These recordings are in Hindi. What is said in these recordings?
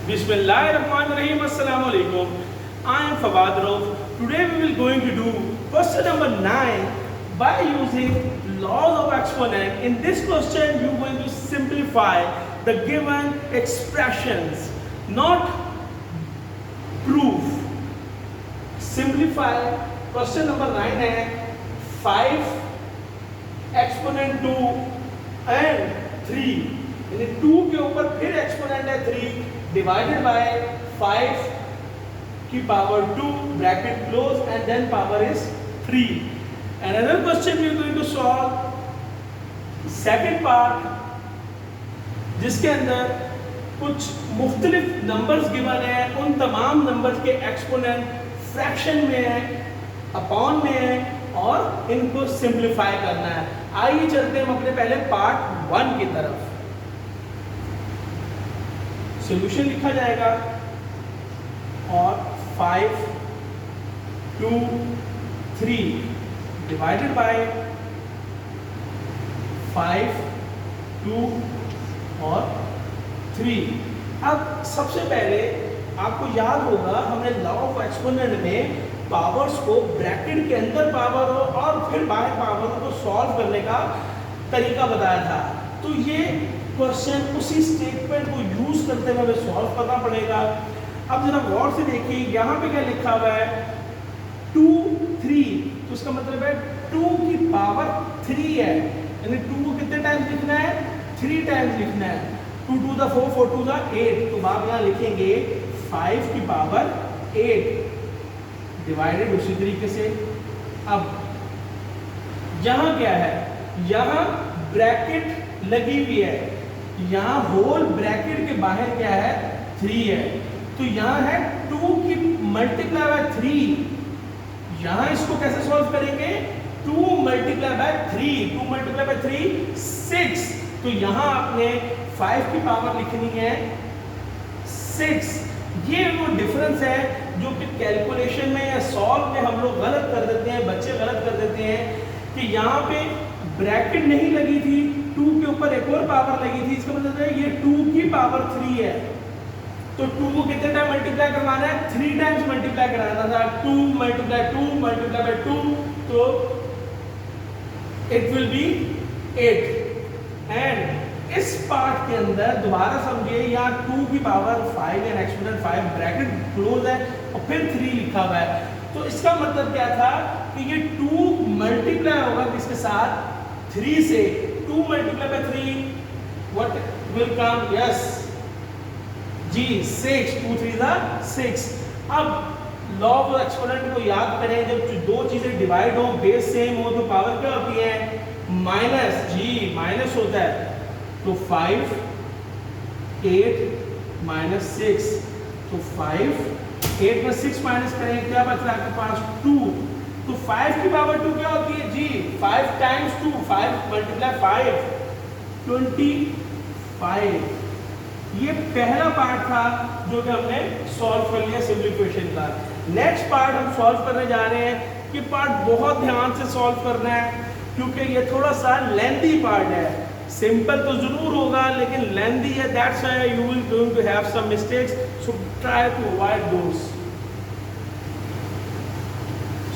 Bismillahirrahmanirrahim. Assalamu alaikum. I am Fawad Rauf. Today we will going to do question number 9 by using laws of exponent. In this question you are going to simplify the given expressions, not proof. Simplify. Question number 9 है 5 एक्सपोनेंट 2 एंड 3, यानी 2 के ऊपर फिर एक्सपोनेंट है 3 डिवाइडेड बाय 5 की power 2 bracket close and then power is 3. And another question we are going to solve second part, जिसके अंदर कुछ मुख्तलिफ नंबर्स गिवन है, उन तमाम नंबर्स के एक्सपोनेंट फ्रैक्शन में है, अपॉन में है और इनको सिंप्लीफाई करना है. आइए चलते हैं हम अपने पहले पार्ट 1 की तरफ. सॉल्यूशन लिखा जाएगा और 5 2 3 डिवाइडेड बाय 5 2 और 3. अब सबसे पहले आपको याद होगा हमने लॉ ऑफ एक्सपोनेंट में पावर्स को ब्रैकेट के अंदर पावर हो और फिर बाहर पावर को सॉल्व करने का तरीका बताया था. तो ये क्वेश्चन उसी स्टेटमेंट को यूज करते हुए हमें सॉल्व करना पड़ेगा. अब जरा गौर से देखिए, यहाँ पे क्या लिखा हुआ है 2 3, तो इसका मतलब है 2 की पावर 3 है, यानी 2 को कितने टाइम्स लिखना है, 3 टाइम्स लिखना है. 2 2 द 4 4 2 द 8, तो आप यहाँ लिखेंगे 5 की पावर 8 डिवाइडेड उसी तरीके से. अब यहां क्या है, यहां ब्रैकेट लगी हुई है, यहां होल ब्रैकेट के बाहर क्या है 3 है, तो यहां है 2 की मल्टीप्लाई बाय 3. यहां इसको कैसे सॉल्व करेंगे, 2 मल्टीप्लाई बाय 3, 2 मल्टीप्लाई बाय 3 6. तो यहां आपने 5 की पावर लिखनी है 6. ये वो डिफरेंस है जो कि कैलकुलेशन में या सॉल्व में हम लोग गलत कर देते हैं, बच्चे गलत कर देते हैं कि यहाँ पे ब्रैकेट नहीं लगी थी, 2 के ऊपर एक और पावर लगी थी, इसका मतलब है ये 2 की पावर 3 है, तो 2 को कितने टाइम मल्टीप्लाई करवाना है, 3 टाइम्स मल्टीप्लाई कराना था. 2 मल्टीप्लाई 2 मल्टीप्लाई बाय 2, तो इट विल बी 8. एंड इस पार्ट के अंदर दोबारा समझिए, यहाँ 2 की पावर 5 या एक्सपोनेंट 5 ब्रैकेट क्लोज है और फिर 3 लिखा हुआ है. तो इसका मतलब क्या था कि ये 2 मल्टीप्लाई होगा किसके साथ, 3 से. 2 multiply by 3 what will come, yes जी 6. 2 3 द 6. अब लॉ ऑफ एक्सपोनेंट को याद करें, जब दो चीजें डिवाइड हो, बेस सेम हो, तो पावर क्या होती है, माइनस. जी माइनस होता है. तो 5 8 माइनस 6, तो 5 8 में 6 माइनस करें क्या बच रहा है आपके पास 2. तो 5 की पावर 2 क्या होती है जी, 5 टाइम्स 2, 5 मल्टीप्लाई 5 25. ये पहला पार्ट था जो कि हमने सॉल्व कर लिया सिंप्लीफिकेशन का. नेक्स्ट पार्ट हम सॉल्व करने जा रहे हैं. कि पार्ट बहुत ध्यान से सॉल्व करना है क्योंकि ये थोड़ा सा लेंथी पार्ट है. सिंपल तो जरूर होगा लेकिन लेंथी है, that's why you will going to have some mistakes, so try to avoid those.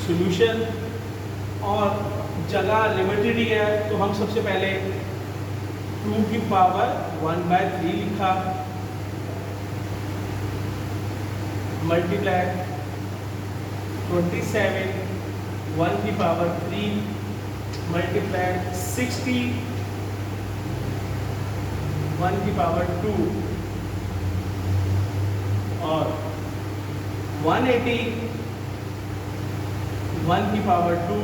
Solution और जगह लिमिटेड ही है, तो हम सबसे पहले 2 की पावर 1/3 लिखा, मल्टीप्लाई 27 1 की पावर 3 मल्टीप्लाई 60 1 की पावर 2 और 180 1 की पावर 2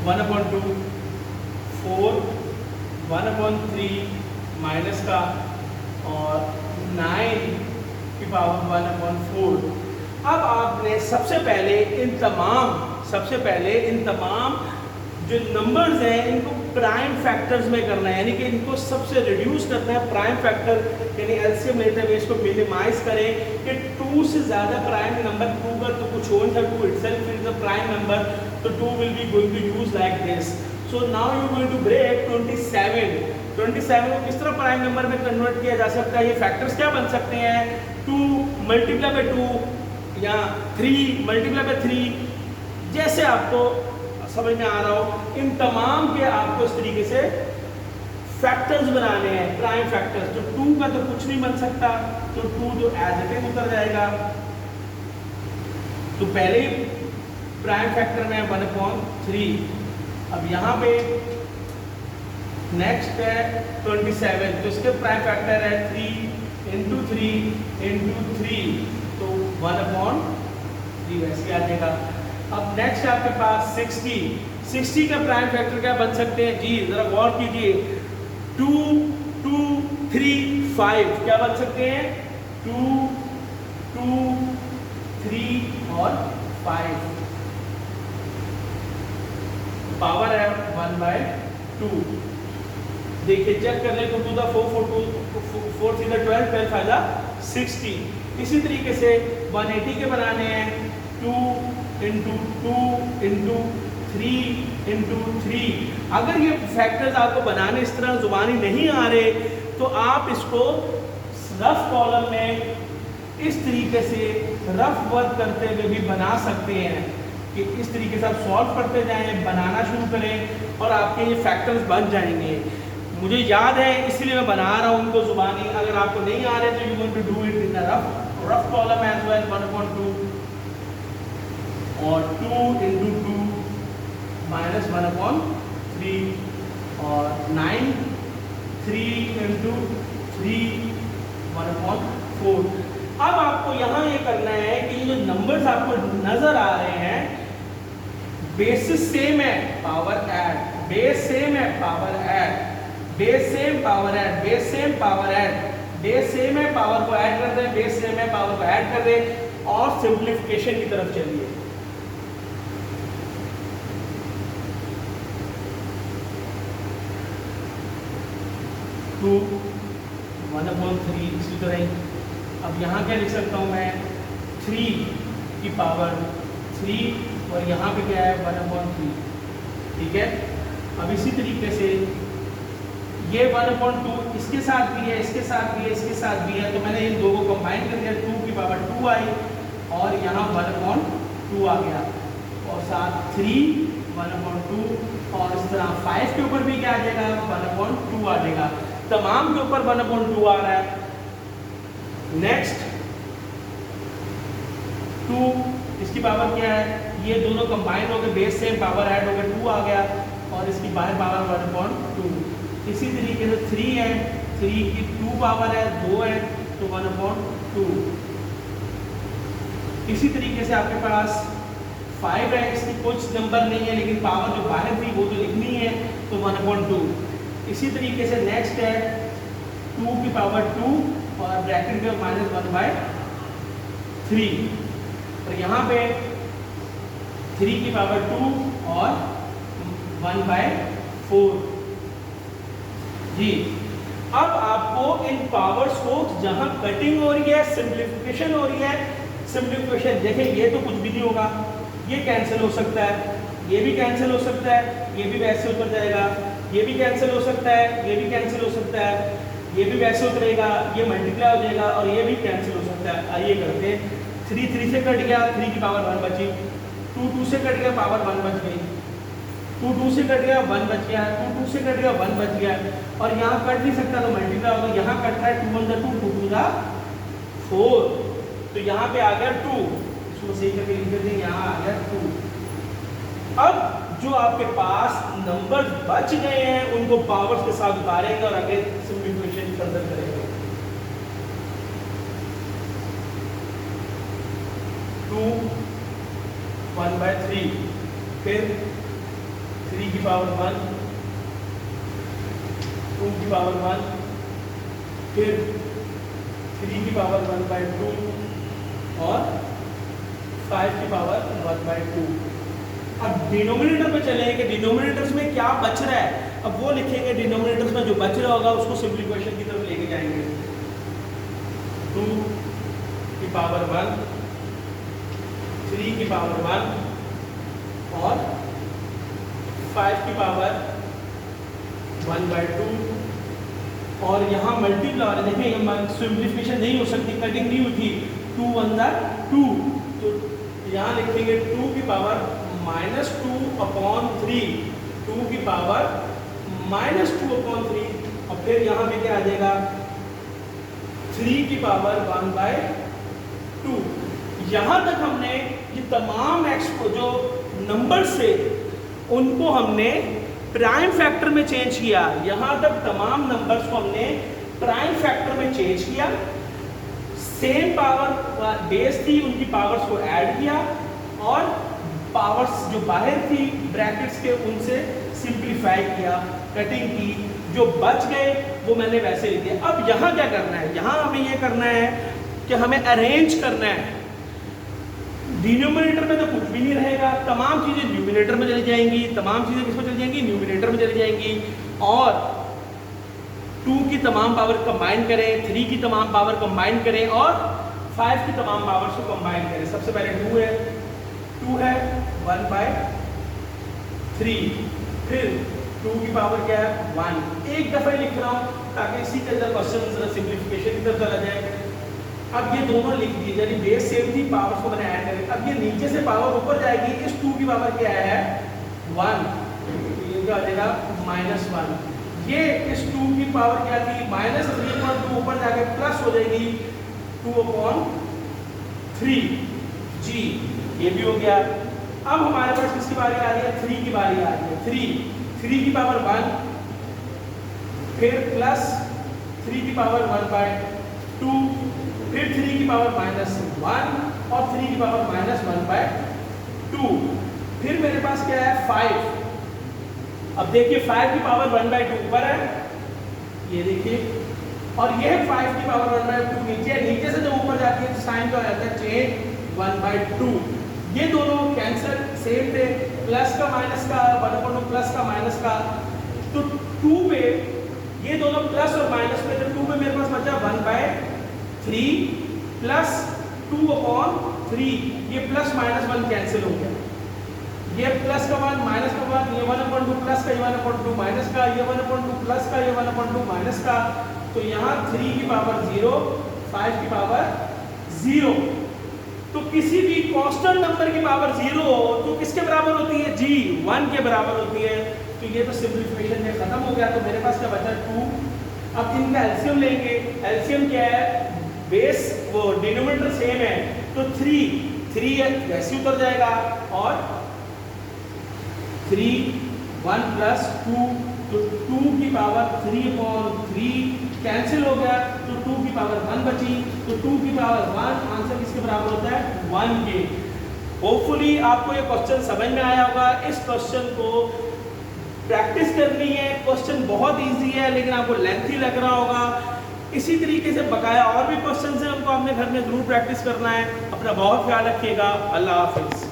1/2 4 1/3 माइनस का और 9 की पावर 1/4. अब आपने सबसे पहले इन तमाम जो नंबर्स हैं इनको प्राइम फैक्टर्स में करना है, यानी कि इनको सबसे रिड्यूस करना है. प्राइम फैक्टर यानी एलसीएम लेते हुए इसको मिनिमाइज करें कि 2 से ज़्यादा प्राइम नंबर 2 का तो कुछ हो नहीं था, 2 itself is a prime number, तो 2 will be going to use like this. So now you are going to break 27. 27 को किस तरह प्राइम नंबर में कन्वर्ट किया जा सकता है? ये फैक्टर्स क्या बन सकते हैं? 2 मल्टीप्लाई बाय 2 या 3 मल्टीप्लाई बाय 3, जैसे आपको समझ में आ रहा हो। इन तमाम के आपको इस तरीके से फैक्टर्स बनाने हैं, प्राइम फैक्टर्स। तो 2 का तो कुछ नहीं बन सकता, तो 2 तो एज इट इज उतर जाएगा। तो पहले प्राइम फैक्टर में 1/3। अब यहाँ पे नेक्स्ट है 27, तो इसके प्राइम फैक्टर है 3 × 3 × 3, तो 1/3 वैसे आ जाएगा। अब नेक्स्ट है आपके पास 60 का प्राइम फैक्टर क्या बन सकते हैं जी? जरा गौर कीजिए। 2 2 3 5 क्या बन सकते हैं? 2 2 3 और 5, पावर है 1/2। देखिए चेक कर ले, 2 to the 4 4 3 the 12 12 5 60। इसी तरीके से 180 के बनाने हैं, 2 × 2 × 3 × 3। अगर ये फैक्टर्स आपको बनाने इस तरह जुबानी नहीं आ रहे, तो आप इसको रफ कॉलम में इस तरीके से रफ वर्क करते हुए भी बना सकते हैं कि इस तरीके से आप सॉल्व करते जाएं, बनाना शुरू करें और आपके ये फैक्टर्स बन जाएंगे। मुझे याद है इसलिए मैं बना रहा हूँ उनको जुबानी। अगर आपको नहीं आ रहे तो you want to do it in rough column as well. 1/2 और 2 × 2 -1/3 और 9 3 × 3 1/4। अब आपको यहाँ ये करना है कि ये जो नंबर्स आपको नजर आ रहे हैं, बेसिस सेम है, पावर ऐड, बेस सेम है, power add, base same, power add, base same, power add, base same है, पावर को ऐड कर दें, बेस सेम है, पावर को ऐड कर दें और सिंप्लीफिकेशन की तरफ चलिए। टू 1/3 इसी तरह ही। अब यहाँ क्या लिख सकता हूँ मैं? 3 की पावर 3 और यहाँ पे क्या है? 1/3। ठीक है। अब इसी तरीके से ये 1/2 इसके साथ भी है, इसके साथ भी है, इसके साथ भी है, तो मैंने इन दो को कंबाइन कर दिया, 2 की पावर 2 आई और यहाँ 1/2 आ गया और साथ 3 1/2 और इस तरह 5 के ऊपर भी क्या आ जाएगा? 1/2 आ जाएगा। तमाम के ऊपर 1/2 आ रहा है। नेक्स्ट 2 इसकी पावर क्या है? ये दोनों कंबाइन हो गए, बेस सेम, पावर ऐड हो गया, 2 आ गया और इसकी बाहर पावर 1/2। इसी तरीके से 3 है, 3 की 2 पावर है, 2 है तो 1/2। इसी तरीके से आपके पास 5 है, इसकी कुछ नंबर नहीं है लेकिन पावर जो बाहर थी वो तो लिखनी है, तो 1/2। इसी तरीके से नेक्स्ट है 2 की पावर 2 और ब्रैकेट में -1/3 और यहाँ पे 3 की पावर 2 और 1/4 जी। अब आपको इन पावर्स को जहाँ कटिंग हो रही है, सिंप्लीफिकेशन हो रही है, सिंप्लीफिकेशन देखिए ये तो कुछ भी नहीं होगा, ये कैंसिल हो सकता है, ये भी कैंसिल हो सकता है, ये भी वैसे उतर जाएगा, ये भी कैंसिल हो सकता है, ये भी कैंसिल हो सकता है, ये भी वैसे उतरेगा, ये मल्टीप्लाई हो जाएगा और ये भी कैंसिल हो सकता है। आइए करते हैं। 3 3 से कट गया, 3 की पावर 1 बची, 2 2 से कट गया, पावर 1 बच गई, 2 2 से कट गया, 1 बच गया, 2 2 से कट गया, 1 बच गया और यहाँ कट नहीं सकता तो मल्टीप्लाई होगा। यहाँ कट रहा है 2 1 2 2 2 4, तो यहाँ पे आ गया 2, इसको सही करके लिख देते हैं, यहाँ आ गया 2। अब जो आपके पास नंबर बच गए हैं उनको पावर्स के साथ उतारेंगे और आगे सिंप्लीफिकेशन फर्दर करेंगे। 2 1/3, फिर 3 की पावर 1, 2 की पावर 1, फिर 3 की पावर 1/2 और 5 की पावर 1/2। अब डिनोमिनेटर पे चलेंगे कि डिनोमिनेटर्स में क्या बच रहा है, अब वो लिखेंगे। डिनोमिनेटर्स में जो बच रहा होगा उसको सिंप्लीफिकेशन की तरफ लेके जाएंगे। 2 की पावर 1, 3 की पावर 1 और 5 की पावर 1/2 और यहाँ मल्टीप्लाई, देखें ये सिंप्लीफिकेशन नहीं हो सकती, कटिंग नहीं हुई थी, 2 1 2, तो यहाँ लिखेंगे 2 की पावर -2/3, 2 की पावर -2/3, और फिर यहाँ पे क्या आ जाएगा 3 की पावर 1/2। यहाँ तक हमने ये तमाम जो नंबर से उनको हमने प्राइम फैक्टर में चेंज किया। यहाँ तक तमाम नंबर्स को हमने प्राइम फैक्टर में चेंज किया, सेम पावर बेस थी उनकी पावर्स को ऐड किया, और पावर्स जो बाहर थी ब्रैकेट्स के उनसे सिंप्लीफाई किया, कटिंग की, जो बच गए वो मैंने वैसे लिख दिया। अब यहाँ क्या करना है, यहाँ हमें ये करना है कि हमें अरेंज करना है। डिनोमिनेटर में तो कुछ भी नहीं रहेगा, तमाम चीज़ें न्यूमिनेटर में चली जाएंगी, तमाम चीज़ें किसमें चली जाएंगी, न्यूमिनेटर में चली जाएंगी, और 2 की तमाम पावर कंबाइन करें, 3 की तमाम पावर कंबाइन करें, और 5 की तमाम पावर्स को कंबाइन करें। सबसे पहले 2 है 1/3, फिर 2 की पावर क्या है 1। एक दफ़ा लिख रहा हूँ ताकि इसी के अंदर क्वेश्चन सिंप्लीफिकेशन की तरफ चला जाए। अब ये दोनों लिख दिए, यानी बेस सेम थी, पावर्स को मैंने ऐड करें। अब ये नीचे से पावर ऊपर जाएगी, इस 2 की पावर क्या है 1, ये क्या हो जाएगा -1। ये इस 2 की पावर क्या थी -3/2, ऊपर जाके प्लस हो जाएगी 2/3 जी, ये भी हो गया। अब हमारे पास किसकी बारी आ रही है, 3 की बारी आ रही है। 3 की पावर 1, फिर प्लस 3 की पावर 1/2, फिर 3 की पावर -1, और 3 की पावर -1/2। फिर मेरे पास क्या है 5। अब देखिए 5 की पावर 1/2 ऊपर है, ये देखिए, और यह 5 की पावर 1/2 नीचे है। नीचे से जब ऊपर जाती है तो साइन क्या हो जाता है चेंज 1/2। ये दोनों कैंसिल, सेम थे, प्लस का माइनस का, 1/2 प्लस का माइनस का, तो 2 पे ये दोनों प्लस और माइनस पे, तो 2 पे मेरे पास बचा 1/3 प्लस 2/3, ये प्लस -1 कैंसिल हो गया, ये प्लस का 1 माइनस का 1, ये 1/2 प्लस का, ये 1/2 माइनस का, ये 1/2 प्लस का, ये 1/2 माइनस का, तो यहाँ 3 की पावर 0, 5 की पावर 0। तो किसी भी कांस्टेंट नंबर की पावर 0 हो तो किसके बराबर होती है जी, 1 के बराबर होती है। तो ये तो सिंप्लीफिकेशन में खत्म हो गया। तो मेरे पास क्या बचा 2। अब इनका एलसीएम लेंगे, एलसीएम क्या है, बेस वो डिनोमिनेटर सेम है, तो 3 वैसे उतर जाएगा, और 3 1 प्लस 2, तो 2 की पावर 3/3 कैंसिल हो गया, तो 2 की पावर 1 बची, तो 2 की पावर 1, आंसर किसके बराबर होता है 1 के। होपफुली आपको ये क्वेश्चन समझ में आया होगा। इस क्वेश्चन को प्रैक्टिस करनी है, क्वेश्चन बहुत इजी है लेकिन आपको लेंथी लग रहा होगा। इसी तरीके से बकाया और भी क्वेश्चन हैं, उनको आपने घर में जरूर प्रैक्टिस करना है। अपना बहुत ख्याल रखिएगा। अल्लाह हाफिज़।